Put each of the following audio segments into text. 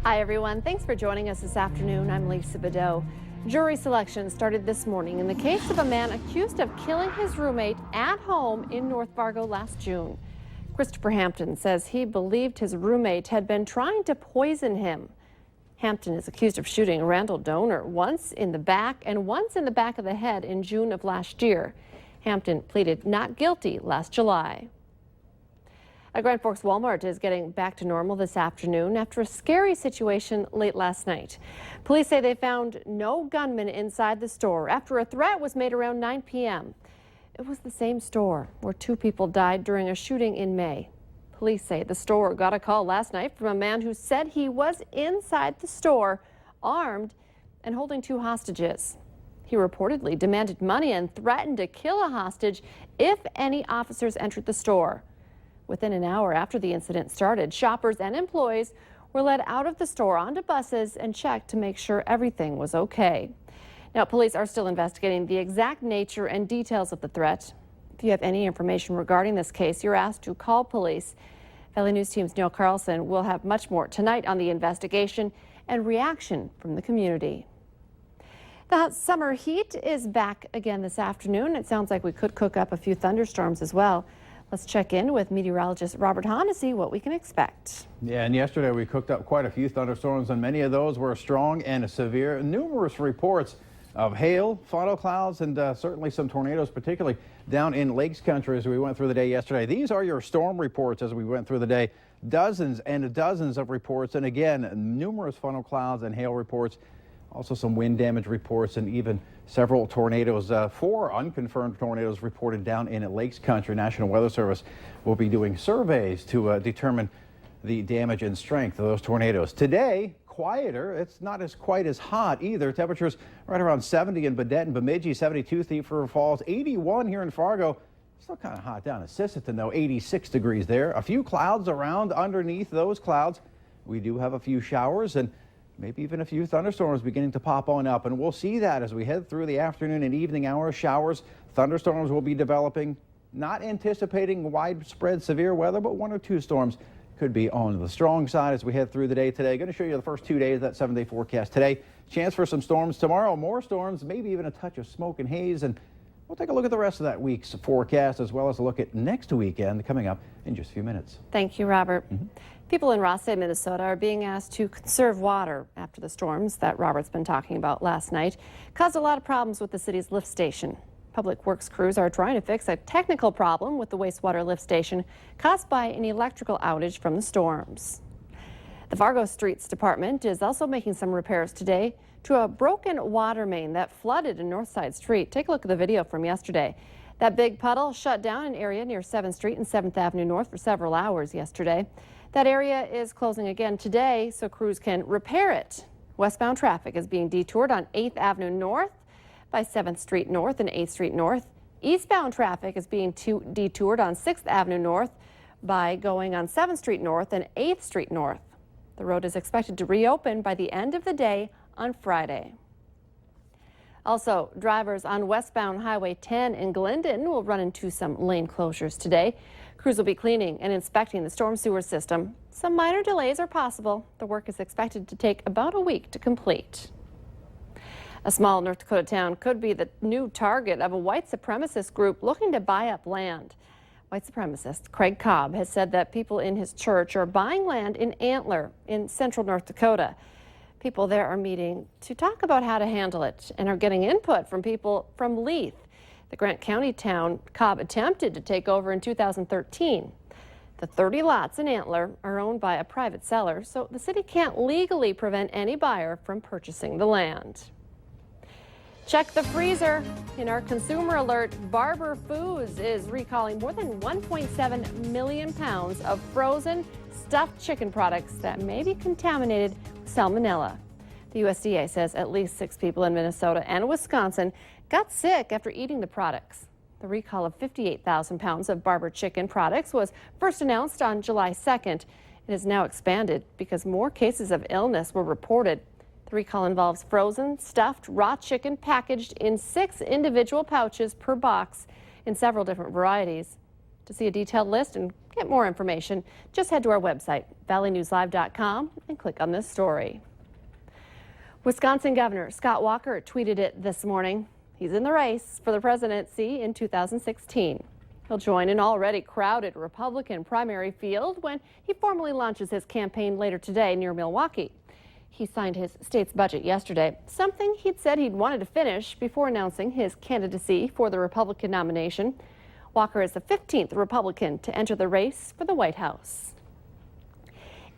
Hi, everyone. Thanks for joining us this afternoon. I'm Lisa Bedeau. Jury selection started this morning in the case of a man accused of killing his roommate at home in North Fargo last June. Christopher Hampton says he believed his roommate had been trying to poison him. Hampton is accused of shooting Randall Donor once in the back and once in the back of the head in June of last year. Hampton pleaded not guilty last July. A Grand Forks Walmart is getting back to normal this afternoon after a scary situation late last night. Police say they found no gunman inside the store after a threat was made around 9 p.m. It was the same store where 2 people died during a shooting in May. Police say the store got a call last night from a man who said he was inside the store, armed and holding 2 hostages. He reportedly demanded money and threatened to kill a hostage if any officers entered the store. Within an hour after the incident started, shoppers and employees were led out of the store onto buses and checked to make sure everything was okay. Now, police are still investigating the exact nature and details of the threat. If you have any information regarding this case, you're asked to call police. Valley News Team's Neil Carlson will have much more tonight on the investigation and reaction from the community. The summer heat is back again this afternoon. It sounds like we could cook up a few thunderstorms as well. Let's check in with meteorologist Robert Hahn to see what we can expect. Yeah, and yesterday we cooked up quite a few thunderstorms, and many of those were strong and severe. Numerous reports of hail, funnel clouds, and certainly some tornadoes, particularly down in Lakes Country as we went through the day yesterday. These are your storm reports as we went through the day. Dozens and dozens of reports, and again, numerous funnel clouds and hail reports. Also some wind damage reports and even several tornadoes. 4 unconfirmed tornadoes reported down in Lakes Country. National Weather Service will be doing surveys to determine the damage and strength of those tornadoes. Today, quieter. It's not quite as hot either. Temperatures right around 70 in Baudette and Bemidji, 72 Thief River Falls, 81 here in Fargo. Still kind of hot down in Sisseton though, 86 degrees there. A few clouds around underneath those clouds. We do have a few showers and maybe even a few thunderstorms beginning to pop on up, and we'll see that as we head through the afternoon and evening hours. Showers, thunderstorms will be developing. Not anticipating widespread severe weather, but 1 or 2 storms could be on the strong side as we head through the day today. Going to show you the first 2 days of that 7-day forecast today. Chance for some storms tomorrow, more storms, maybe even a touch of smoke and haze, and we'll take a look at the rest of that week's forecast as well as a look at next weekend coming up in just a few minutes. Thank you, Robert. People in Rothsay, Minnesota are being asked to conserve water after the storms that Robert's been talking about last night caused a lot of problems with the city's lift station. Public Works crews are trying to fix a technical problem with the wastewater lift station caused by an electrical outage from the storms. The Fargo Streets Department is also making some repairs today to a broken water main that flooded a Northside Street. Take a look at the video from yesterday. That big puddle shut down an area near 7th Street and 7th Avenue North for several hours yesterday. That area is closing again today so crews can repair it. Westbound traffic is being detoured on 8th Avenue North by 7th Street North and 8th Street North. Eastbound traffic is being detoured on 6th Avenue North by going on 7th Street North and 8th Street North. The road is expected to reopen by the end of the day on Friday. Also, drivers on westbound Highway 10 in Glendon will run into some lane closures today. Crews will be cleaning and inspecting the storm sewer system. Some minor delays are possible. The work is expected to take about a week to complete. A small North Dakota town could be the new target of a white supremacist group looking to buy up land. White supremacist Craig Cobb has said that people in his church are buying land in Antler in central North Dakota. People there are meeting to talk about how to handle it and are getting input from people from Leith, the Grant County town Cobb attempted to take over in 2013. The 30 lots in Antler are owned by a private seller, so the city can't legally prevent any buyer from purchasing the land. Check the freezer. In our consumer alert, Barber Foods is recalling more than 1.7 million pounds of frozen stuffed chicken products that may be contaminated with salmonella. The USDA says at least 6 people in Minnesota and Wisconsin got sick after eating the products. The recall of 58,000 pounds of Barber chicken products was first announced on July 2nd. It has now expanded because more cases of illness were reported. The recall involves frozen, stuffed, raw chicken packaged in 6 individual pouches per box in several different varieties. To see a detailed list and get more information, just head to our website, valleynewslive.com, and click on this story. Wisconsin Governor Scott Walker tweeted it this morning. He's in the race for the presidency in 2016. He'll join an already crowded Republican primary field when he formally launches his campaign later today near Milwaukee. He signed his state's budget yesterday, something he'd said he'd wanted to finish before announcing his candidacy for the Republican nomination. Walker is the 15th Republican to enter the race for the White House.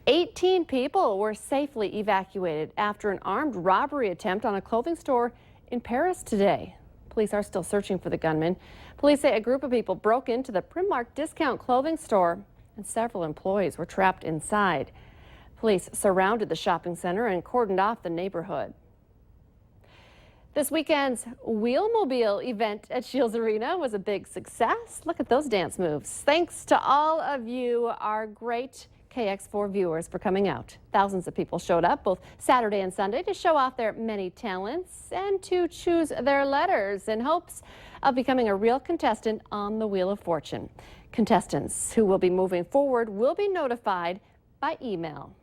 18 people were safely evacuated after an armed robbery attempt on a clothing store in Paris today. Police are still searching for the gunman. Police say a group of people broke into the Primark discount clothing store and several employees were trapped inside. Police surrounded the shopping center and cordoned off the neighborhood. This weekend's Wheelmobile event at Shields Arena was a big success. Look at those dance moves. Thanks to all of you, our great KX4 viewers, for coming out. Thousands of people showed up both Saturday and Sunday to show off their many talents and to choose their letters in hopes of becoming a real contestant on the Wheel of Fortune. Contestants who will be moving forward will be notified by email.